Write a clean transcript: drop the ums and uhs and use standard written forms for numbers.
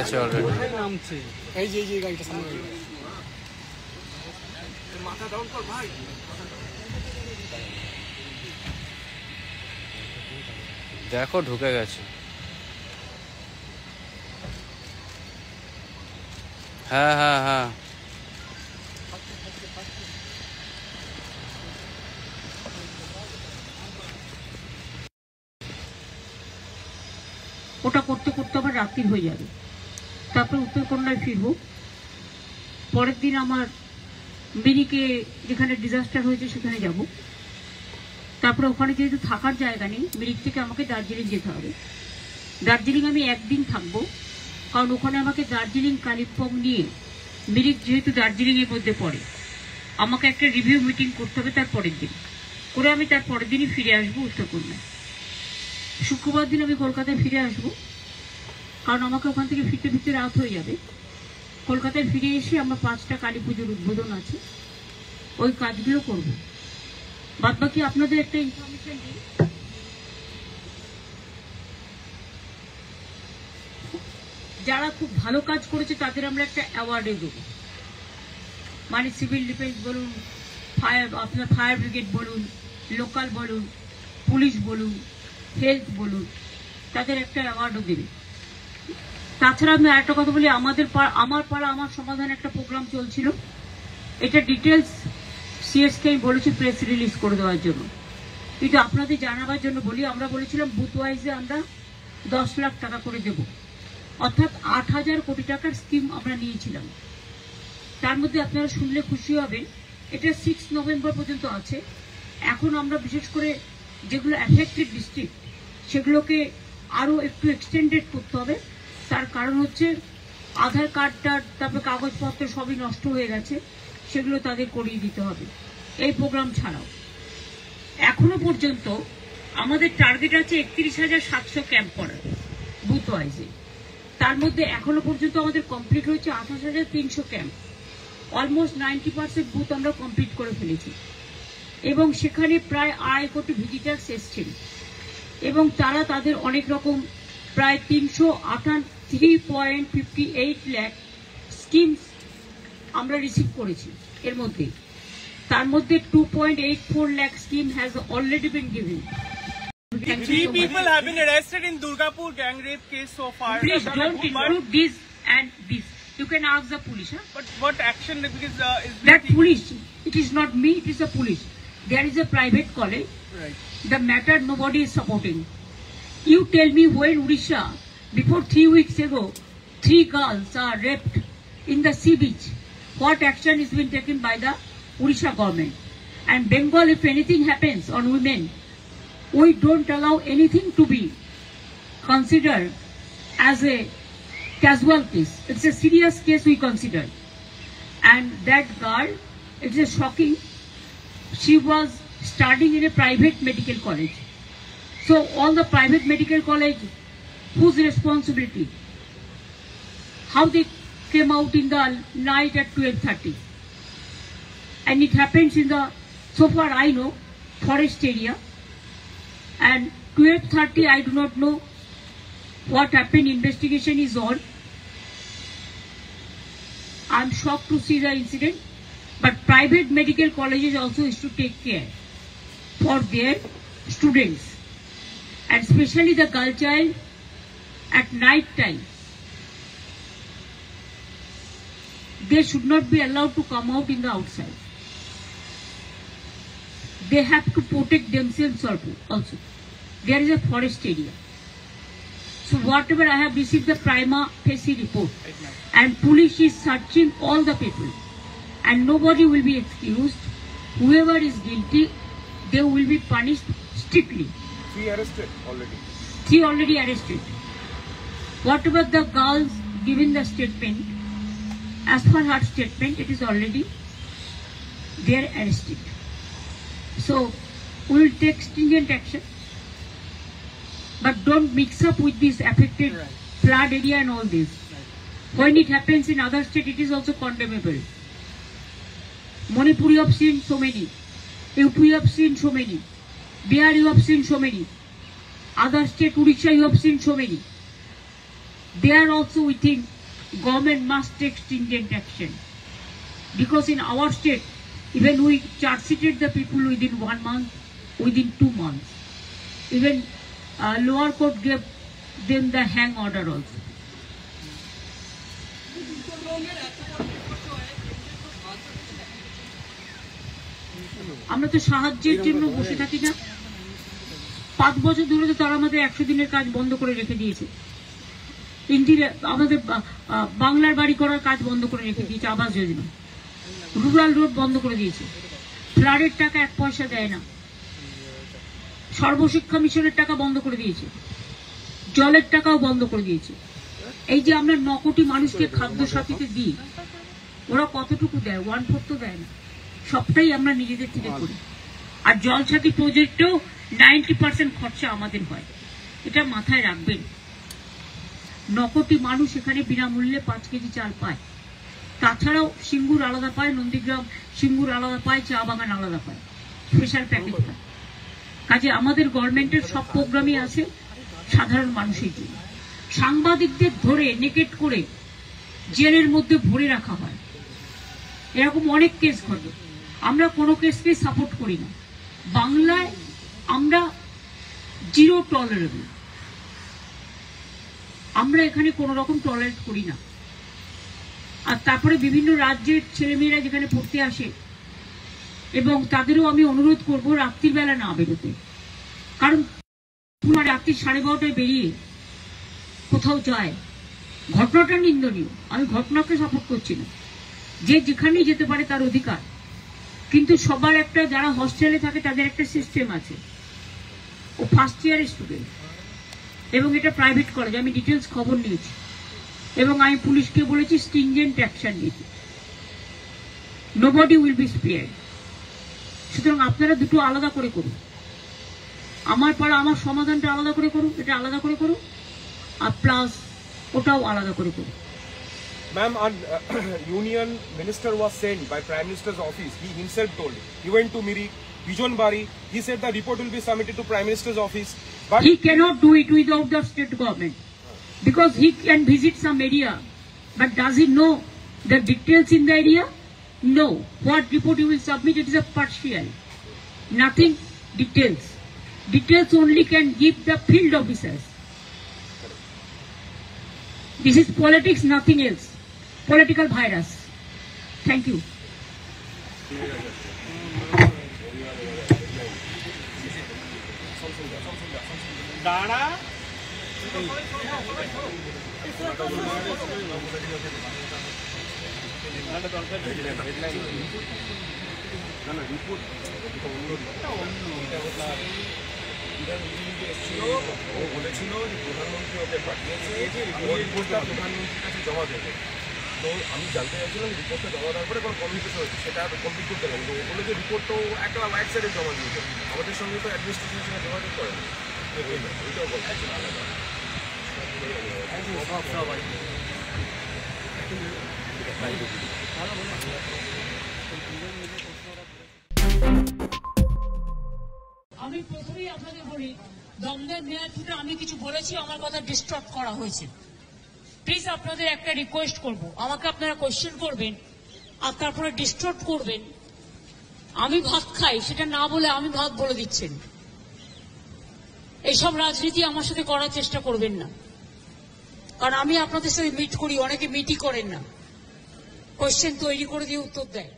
আছে অলরেডি নামছে এই যে গাড়িটা সামনে মাথা ডাউন কর ভাই দেখো ঢুকে গেছে হ্যাঁ হ্যাঁ হ্যাঁ ওটা করতে করতে আবার রাত্রি হয়ে যাবে তারপর উত্তরকন্যায় ফিরবো পরের দিন আমার মিরিকে যেখানে ডিজাস্টার হয়েছে সেখানে যাব তারপরে ওখানে যেহেতু থাকার জায়গা নেই মিরিক থেকে আমাকে দার্জিলিং যেতে হবে দার্জিলিং আমি একদিন থাকবো কারণ ওখানে আমাকে দার্জিলিং কালিম্পং নিয়ে মিরিক যেহেতু দার্জিলিংয়ের মধ্যে পড়ে আমাকে একটা রিভিউ মিটিং করতে হবে তার পরের দিন করে আমি তার পরের দিনই ফিরে আসবো উত্তরকন্যায় শুক্রবার দিন আমি কলকাতায় ফিরে আসবো কারণ আমাকে ওখান থেকে ফিরতে ফিরতে রাত হয়ে যাবে কলকাতায় ফিরে এসে আমার 5টা কালী পুজোর উদ্বোধন আছে ওই কাজগুলো করবো বাদ বাকি আপনাদের একটা ইনফরমেশন দিই যারা খুব ভালো কাজ করেছে তাদের আমরা একটা অ্যাওয়ার্ডে দেবো মানে সিভিল ডিফেন্স বলুন আপনার ফায়ার ব্রিগেড বলুন লোকাল বলুন পুলিশ বলুন হেলথ বলুন তাদের একটা অ্যাওয়ার্ডও দেবে তাছাড়া আমি আরেকটা কথা বলি আমার পাড়া আমার সমাধান একটা প্রোগ্রাম চলছিল এটা ডিটেলস সিএসকে আমি বলেছি প্রেস রিলিজ করে দেওয়ার জন্য কিন্তু আপনাদের জানাবার জন্য বলি আমরা বলেছিলাম বুথ ওয়াইজে আমরা 10 লাখ টাকা করে দেব অর্থাৎ 8,000 কোটি টাকার স্কিম আমরা নিয়েছিলাম তার মধ্যে আপনারা শুনলে খুশি হবেন এটা 6 নভেম্বর পর্যন্ত আছে এখন আমরা বিশেষ করে যেগুলো অ্যাফেক্টেড ডিস্ট্রিক্ট সেগুলোকে আরও একটু এক্সটেন্ডেড করতে হবে তার কারণ হচ্ছে আধার কার্ডটা তারপরে কাগজপত্র সবই নষ্ট হয়ে গেছে সেগুলো তাদের করিয়ে দিতে হবে এই প্রোগ্রাম ছাড়াও এখনো পর্যন্ত আমাদের টার্গেট আছে 31,700 ক্যাম্প করার বুথ ওয়াইজে তার মধ্যে এখনো পর্যন্ত আমাদের কমপ্লিট হয়েছে 28,300 ক্যাম্প অলমোস্ট 90% বুথ আমরা কমপ্লিট করে ফেলেছি এবং সেখানে প্রায় 2.5 কোটি ভিজিটার্স এসছেন এবং তারা তাদের অনেক রকম প্রায় 358.58 লাখ স্কিমস আমরা রিসিভ করেছি এর মধ্যে তার মধ্যে 2.84 lakh scheme has already been given. 3 people have been arrested in Durgapur gang rape case so far. Please don't include this and this. You can ask the police. Huh? But what action because is that police? It is not me. It is the police. There is a private college. Right. The matter nobody is supporting. You tell me when Odisha before 3 weeks ago 3 girls are raped in the sea beach. What action is being taken by the Odisha government? And Bengal, if anything happens on women, we don't allow anything to be considered as a casual case. It's a serious case we consider. And that girl, it's a shocking. She was studying in a private medical college. So all the private medical college, whose responsibility? How they came out in the night at 12:30. And it happens in the, so far I know, forest area. And 12:30 I do not know what happened, investigation is on. I'm shocked to see the incident. But private medical colleges also is to take care for their students. And especially the girl child at night time. They should not be allowed to come out in the outside. They have to protect themselves also. There is a forest area. So whatever I have received the prima facie report and police is searching all the people and nobody will be excused. Whoever is guilty, they will be punished strictly. 3 arrested already. 3 already arrested. Whatever the girls given the statement, as per her statement, it is already they are arrested. So we will take stringent action, but don't mix up with this affected flood area and all this. When it happens in other states, it is also condemnable. Manipur you have seen so many, UP you have seen so many, Bihar you have seen so many, other state Odisha you have seen so many. There also we think government must take stringent action. Because in our state, even we charge-sheeted the people within 1 month, within 2 months. Even lower court gave them the hang order also. আমরা তো সাহায্যের জন্য বসে থাকি না। 5 বছর ধরে তো তারা আমাদের 100 দিনের কাজ বন্ধ করে রেখে দিয়েছে। আমাদের বাংলার বাড়ি করার কাজ বন্ধ করে রেখে দিয়েছে, আবাস যোজনা, রুরাল রোড বন্ধ করে দিয়েছে, ফ্লাডের টাকা 1 পয়সা দেয় না, সর্বশিক্ষা মিশনের টাকা বন্ধ করে দিয়েছে, জলের টাকাও বন্ধ করে দিয়েছে। এই যে আমরা 9 কোটি মানুষকে খাদ্য সাথীতে দিই, ওরা কতটুকু দেয়? 1/4 তো দেয় না, সবটাই আমরা নিজেদের থেকে করি। আর জল সাথী প্রজেক্টেও 90% খরচা আমাদের হয়, এটা মাথায় রাখবেন। 9 কোটি মানুষ এখানে বিনামূল্যে 5 কেজি চাল পায়। তাছাড়াও সিঙ্গুর আলাদা পায়, নন্দীগ্রাম সিঙ্গুর আলাদা পায়, চা বাগান আলাদা পায়, স্পেশাল প্যাকেজ পায়। কাজে আমাদের গভর্নমেন্টের সব প্রোগ্রামই আছে সাধারণ মানুষের জন্য। সাংবাদিকদের ধরে নেকেট করে জেলের মধ্যে ভরে রাখা হয়, এরকম অনেক কেস ঘটে। আমরা কোনো কেসকে সাপোর্ট করি না। বাংলায় আমরা জিরো টলারেবল, আমরা এখানে কোনো রকম টলারেট করি না। আর তারপরে বিভিন্ন রাজ্যের ছেলেমেয়েরা যেখানে পড়তে আসে, এবং তাদেরও আমি অনুরোধ করবো রাত্রির বেলা না বেরোতে, কারণ রাত্রি 12:30টায় বেরিয়ে কোথাও যায়, ঘটনাটা নিন্দনীয়। আমি ঘটনাকে সাপোর্ট করছি না, যে যেখানেই যেতে পারে তার অধিকার, কিন্তু সবার একটা, যারা হস্টেলে থাকে তাদের একটা সিস্টেম আছে। ও ফার্স্ট ইয়ারের স্টুডেন্ট এবং এটা প্রাইভেট কলেজ, আমি ডিটেলস খবর নিয়েছি এবং আমি পুলিশকে বলেছি স্ট্রিংজেন্ট অ্যাকশন নিতে। Nobody will be spared. সুতরাং আপনারা দুটো আলাদা করে করুন, আমার পাড়া আমার সমাধানটা আলাদা করে করুন, এটা আলাদা করে করুন, আর প্লাস ওটাও আলাদা করে করুন। Ma'am, our union minister was sent by Prime Minister's office. He himself told. He went to Mirik, Bijonbari. He said the report will be submitted to Prime Minister's office. But he cannot do it without the state government, because he can visit some area, but does he know the details in the area? No. What report he will submit, it is a partial. Nothing details. Details only can give the field officers. This is politics, nothing else. Political virus. Thank you. দাঁড়া ও বলেছিল যে প্রধানমন্ত্রী ওকে পাঠিয়েছে, রিপোর্টটা প্রধানমন্ত্রীর কাছে জমা দেবে। তো আমি জানতে চাইছিলাম রিপোর্টটা জমা দেওয়ার পরে কোনো কমিউনিকেশন হয়েছে, সেটা কমপ্লিট করতে পারেন। তো ও বলে যে রিপোর্ট তো একটা ওয়াইড সাইডে জমা দিয়েছে, আমাদের সঙ্গে তো অ্যাডমিনিস্ট্রেশনের সঙ্গে যোগাযোগ করেন, ওইটাও বলতে আলাদা। আমি প্রথমেই আপনাদের বলি, দমদম মেয়র থেকে আমি কিছু বলেছি, আমার কথা ডিস্টর্ব করা হয়েছে। প্লিজ আপনাদের একটা রিকোয়েস্ট করব, আমাকে আপনারা কোয়েশ্চেন করবেন আর তারপরে ডিস্টর্ব করবেন। আমি ভাত খাই সেটা না বলে আমি ভাত বলে দিচ্ছেন, এইসব রাজনীতি আমার সাথে করার চেষ্টা করবেন না, কারণ আমি আপনাদের সাথে মিট করি, অনেকে মিটই করেন না, কোয়েশ্চেন তৈরি করে দিয়ে উত্তর দেয়।